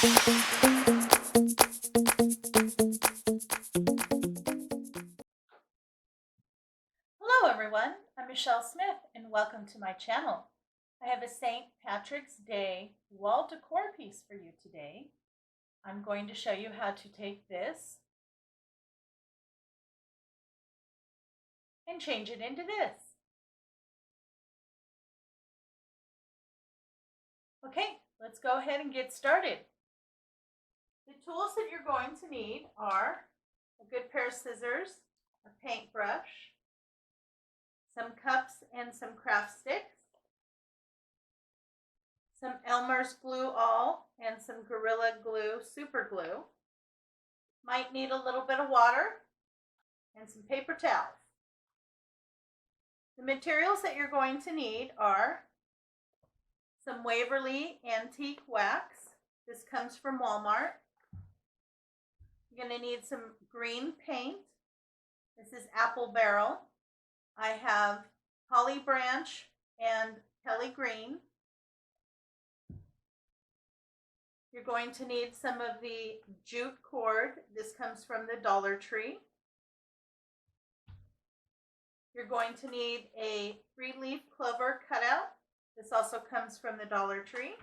Hello everyone, I'm Michelle Smith and welcome to my channel. I have a St. Patrick's Day wall decor piece for you today. I'm going to show you how to take this and change it into this. Okay, let's go ahead and get started. The tools that you're going to need are a good pair of scissors, a paintbrush, some cups and some craft sticks, some Elmer's glue all, and some Gorilla Glue super glue. Might need a little bit of water and some paper towels. The materials that you're going to need are some Waverly antique wax. This comes from Walmart. You're going to need some green paint. This is apple barrel. I have holly branch and Kelly green. You're going to need some of the jute cord. This comes from the Dollar Tree. You're going to need a 3-leaf clover cutout. This also comes from the Dollar Tree.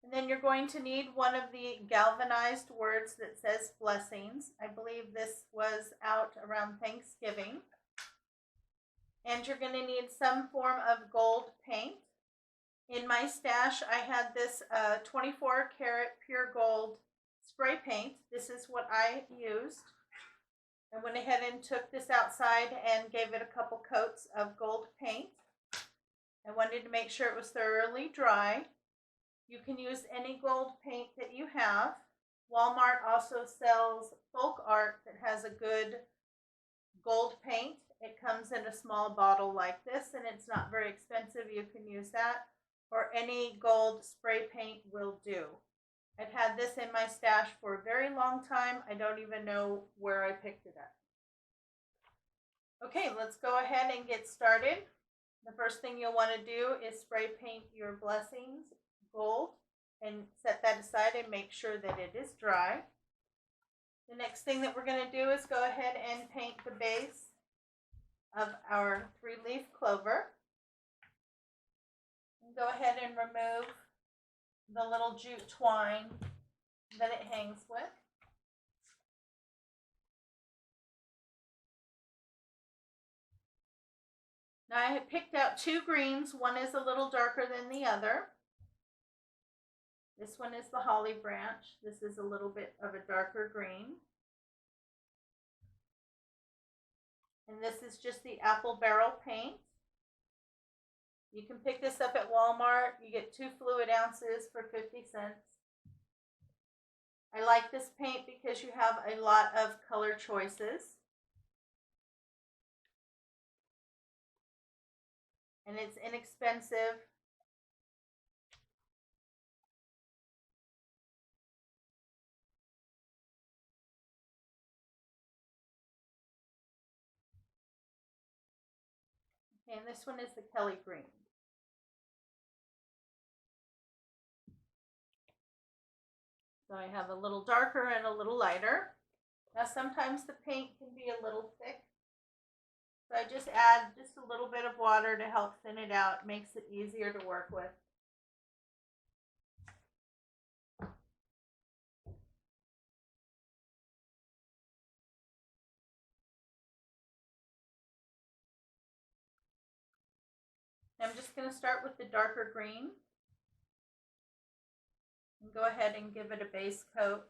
And then you're going to need one of the galvanized words that says blessings. I believe this was out around Thanksgiving. And you're going to need some form of gold paint. In my stash, I had this 24 karat pure gold spray paint. This is what I used. I went ahead and took this outside and gave it a couple coats of gold paint. I wanted to make sure it was thoroughly dry. You can use any gold paint that you have. Walmart also sells folk art that has a good gold paint. It comes in a small bottle like this, and it's not very expensive. You can use that, or any gold spray paint will do. I've had this in my stash for a very long time. I don't even know where I picked it up. Okay, let's go ahead and get started. The first thing you'll want to do is spray paint your blessings gold and set that aside and make sure that it is dry. The next thing that we're going to do is go ahead and paint the base of our 3-leaf clover. And go ahead and remove the little jute twine that it hangs with. Now I have picked out 2 greens. One is a little darker than the other. This one is the holly branch. This is a little bit of a darker green. And this is just the apple barrel paint. You can pick this up at Walmart. You get 2 fluid ounces for 50 cents. I like this paint because you have a lot of color choices. And it's inexpensive. Okay, and this one is the Kelly green. So I have a little darker and a little lighter. Now sometimes the paint can be a little thick. So I just add just a little bit of water to help thin it out. It makes it easier to work with. I'm just going to start with the darker green and go ahead and give it a base coat.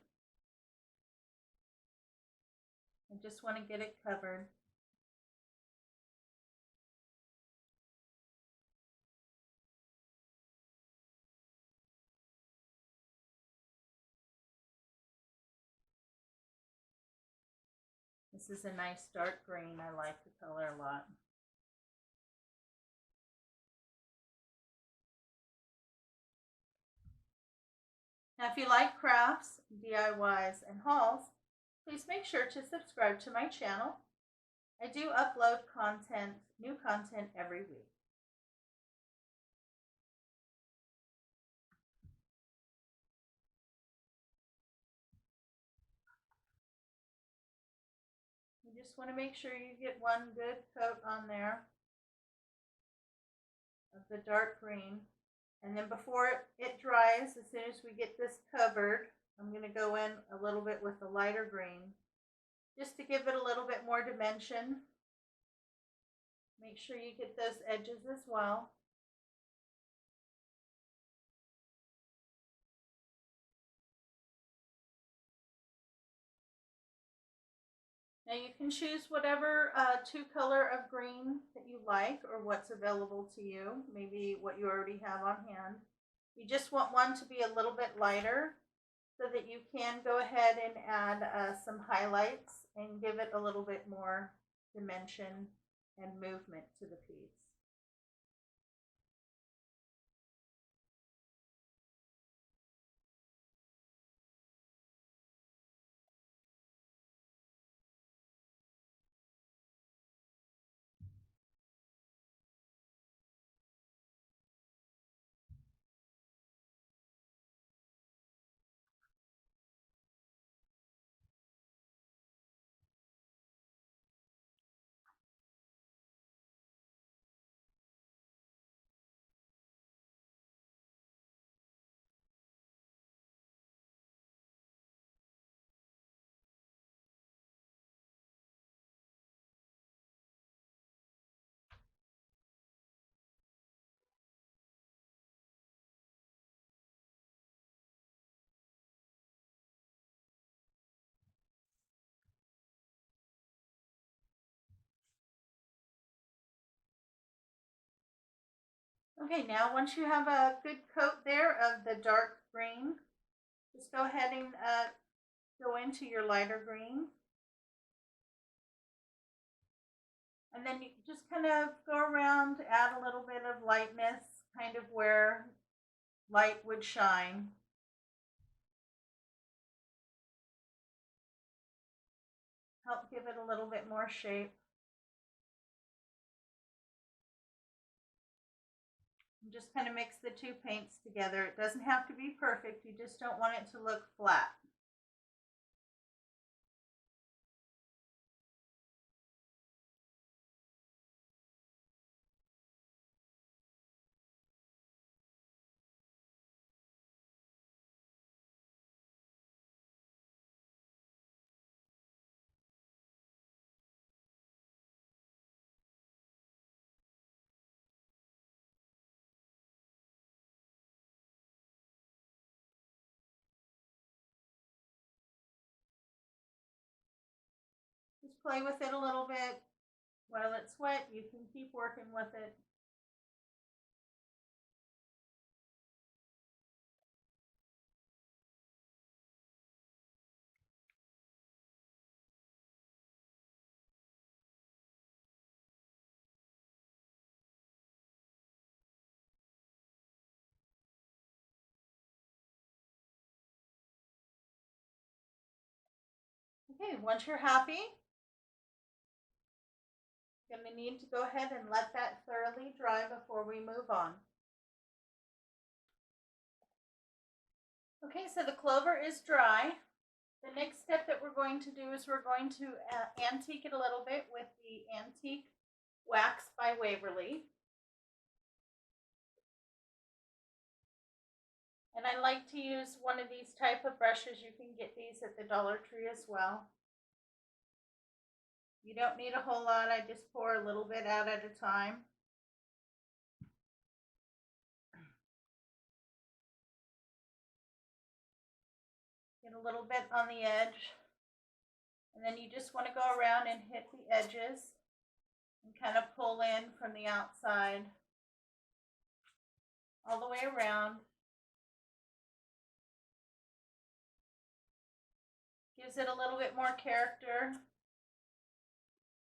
I just want to get it covered. This is a nice dark green. I like the color a lot. Now, if you like crafts, DIYs, and hauls, please make sure to subscribe to my channel. I do upload new content every week. You just want to make sure you get one good coat on there of the dark green. And then before it dries, as soon as we get this covered, I'm going to go in a little bit with the lighter green just to give it a little bit more dimension. Make sure you get those edges as well. Now you can choose whatever two color of green that you like or what's available to you, maybe what you already have on hand. You just want one to be a little bit lighter so that you can go ahead and add some highlights and give it a little bit more dimension and movement to the piece. Okay, now once you have a good coat there of the dark green, just go ahead and go into your lighter green. And then you just kind of go around, add a little bit of lightness, kind of where light would shine. Help give it a little bit more shape. And just kind of mix the two paints together. It doesn't have to be perfect, you just don't want it to look flat. Just play with it a little bit. While it's wet, you can keep working with it. Okay, once you're happy, you're going to need to go ahead and let that thoroughly dry before we move on. Okay, so the clover is dry. The next step that we're going to do is we're going to antique it a little bit with the Antique Wax by Waverly. And I like to use one of these type of brushes. You can get these at the Dollar Tree as well. You don't need a whole lot. I just pour a little bit out at a time. Get a little bit on the edge. And then you just want to go around and hit the edges and kind of pull in from the outside all the way around. Gives it a little bit more character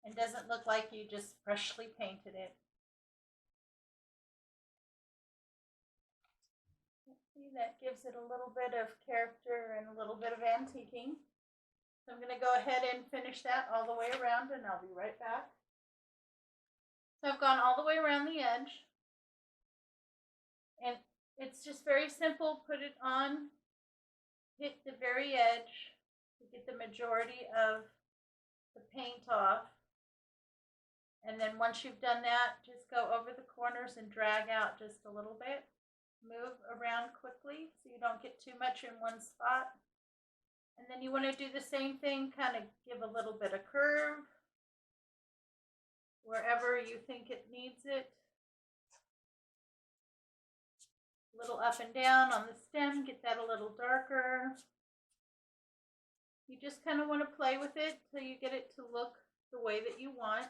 and doesn't look like you just freshly painted it. See, that gives it a little bit of character and a little bit of antiquing. So I'm going to go ahead and finish that all the way around and I'll be right back. So I've gone all the way around the edge. And it's just very simple. Put it on, hit the very edge to get the majority of the paint off. And then once you've done that, just go over the corners and drag out just a little bit. Move around quickly so you don't get too much in one spot. And then you want to do the same thing, kind of give a little bit of curve wherever you think it needs it. A little up and down on the stem, get that a little darker. You just kind of want to play with it till you get it to look the way that you want.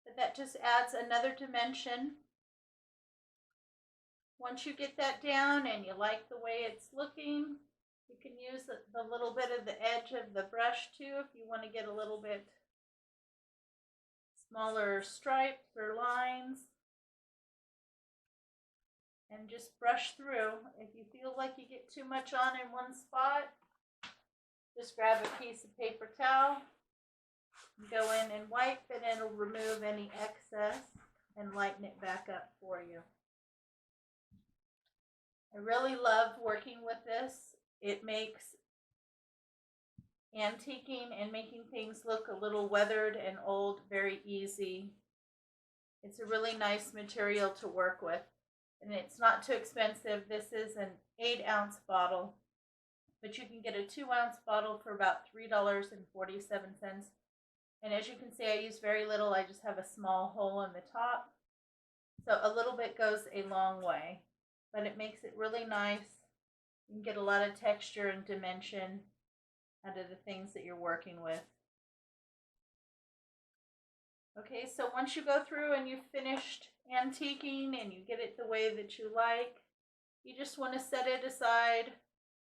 But that just adds another dimension. Once you get that down and you like the way it's looking, you can use the little bit of the edge of the brush too if you want to get a little bit smaller stripes or lines. And just brush through. If you feel like you get too much on in one spot, just grab a piece of paper towel, go in and wipe, and it'll remove any excess and lighten it back up for you. I really love working with this. It makes antiquing and making things look a little weathered and old very easy. It's a really nice material to work with, and it's not too expensive. This is an 8-ounce bottle, but you can get a 2-ounce bottle for about $3.47. And as you can see, I use very little. I just have a small hole in the top. So a little bit goes a long way, but it makes it really nice. You can get a lot of texture and dimension out of the things that you're working with. Okay, so once you go through and you've finished antiquing and you get it the way that you like, you just want to set it aside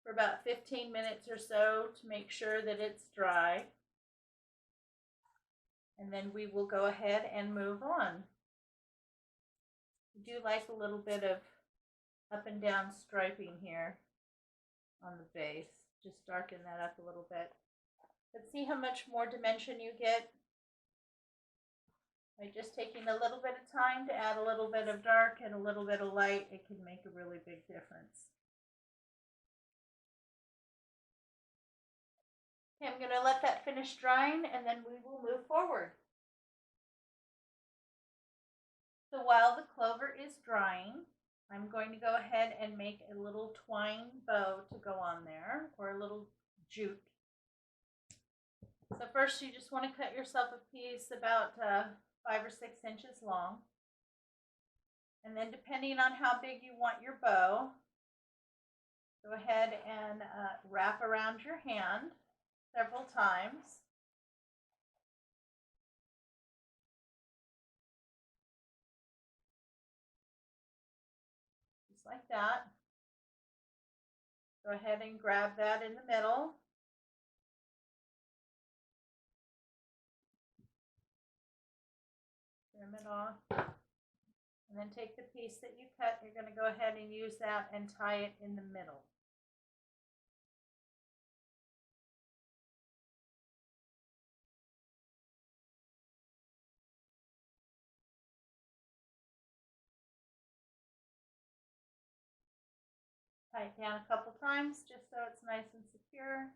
for about 15 minutes or so to make sure that it's dry. And then we will go ahead and move on. I do like a little bit of up and down striping here on the base. Just darken that up a little bit. But see how much more dimension you get by just taking a little bit of time to add a little bit of dark and a little bit of light. It can make a really big difference. Okay, I'm going to let that finish drying and then we will move forward. So while the clover is drying, I'm going to go ahead and make a little twine bow to go on there, or a little jute. So first you just want to cut yourself a piece about 5 or 6 inches long. And then depending on how big you want your bow, go ahead and wrap around your hand several times. Just like that. Go ahead and grab that in the middle. Trim it off. And then take the piece that you cut. You're going to go ahead and use that and tie it in the middle. Tie it down a couple times just so it's nice and secure.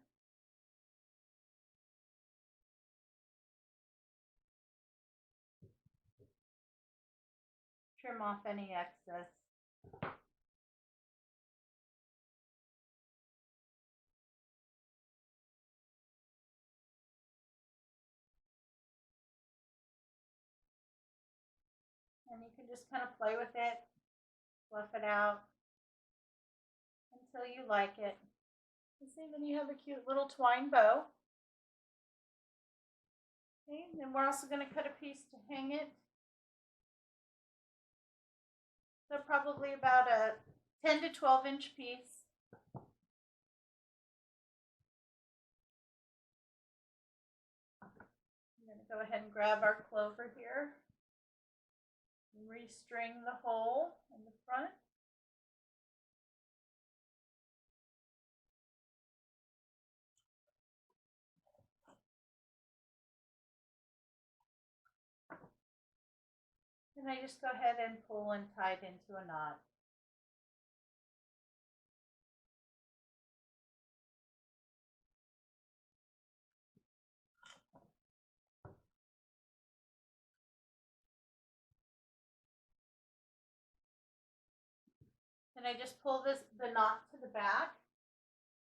Trim off any excess. And you can just kind of play with it, fluff it out until you like it. You see, then you have a cute little twine bow. Okay, and then we're also going to cut a piece to hang it. So probably about a 10 to 12 inch piece. I'm going to go ahead and grab our clover here. Restring the hole in the front. And I just go ahead and pull and tie it into a knot. And I just pull the knot to the back,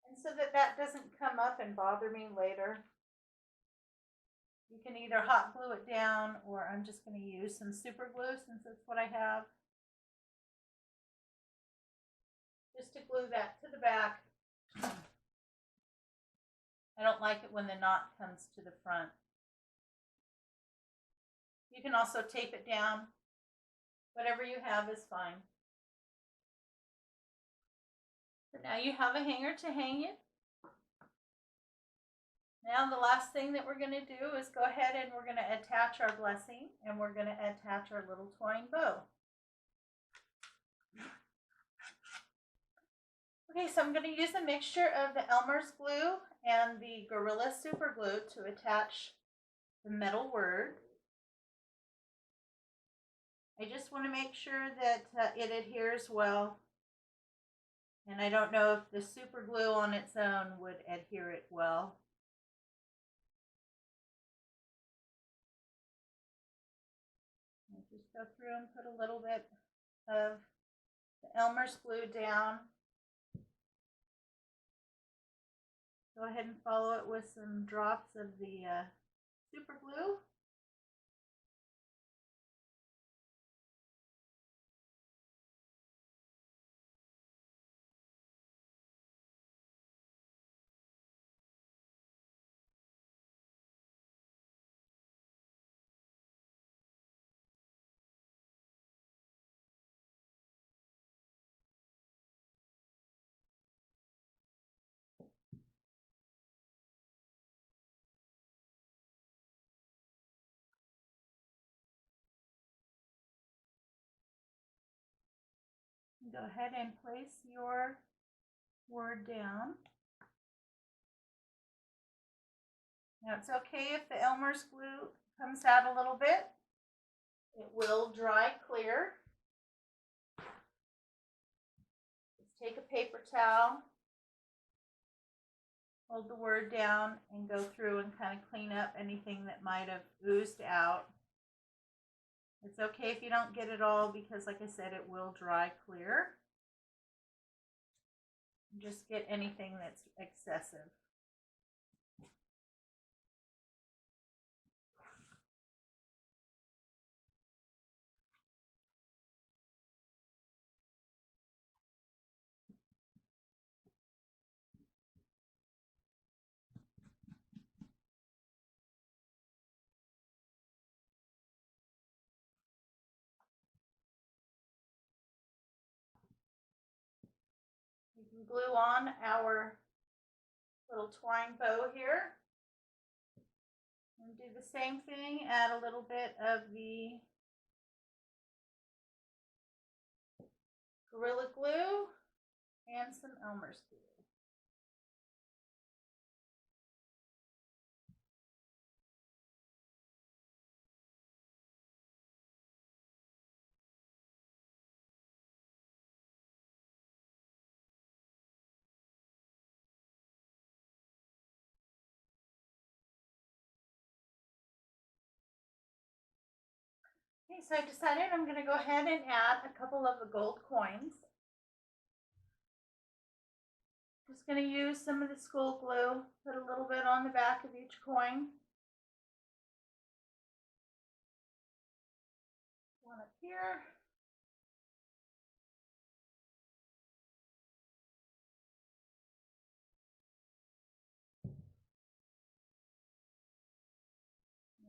and so that doesn't come up and bother me later. You can either hot glue it down, or I'm just going to use some super glue since that's what I have. Just to glue that to the back. I don't like it when the knot comes to the front. You can also tape it down. Whatever you have is fine. So now you have a hanger to hang it. Now the last thing that we're going to do is go ahead and we're going to attach our blessing, and we're going to attach our little twine bow. Okay, so I'm going to use a mixture of the Elmer's glue and the Gorilla Super Glue to attach the metal word. I just want to make sure that it adheres well. And I don't know if the super glue on its own would adhere it well. I'll just go through and put a little bit of the Elmer's glue down. Go ahead and follow it with some drops of the super glue. Go ahead and place your word down. Now it's okay if the Elmer's glue comes out a little bit. It will dry clear. Just take a paper towel, hold the word down, and go through and kind of clean up anything that might have oozed out. It's okay if you don't get it all because, like I said, it will dry clear. Just get anything that's excessive. We can glue on our little twine bow here. And do the same thing, add a little bit of the Gorilla Glue and some Elmer's glue. Okay, so I decided I'm going to go ahead and add a couple of the gold coins. Just going to use some of the school glue, put a little bit on the back of each coin. One up here.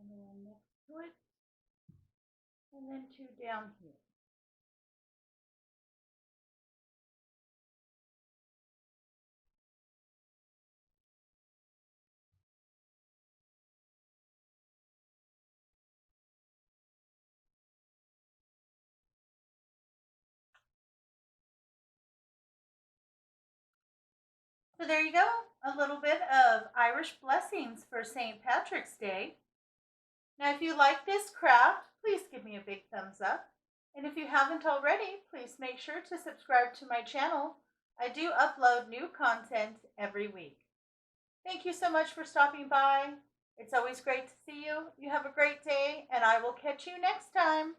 And one next to it. And then two down here. So there you go, a little bit of Irish blessings for St. Patrick's Day. Now if you like this craft, please give me a big thumbs up. And if you haven't already, please make sure to subscribe to my channel. I do upload new content every week. Thank you so much for stopping by. It's always great to see you. You have a great day, and I will catch you next time.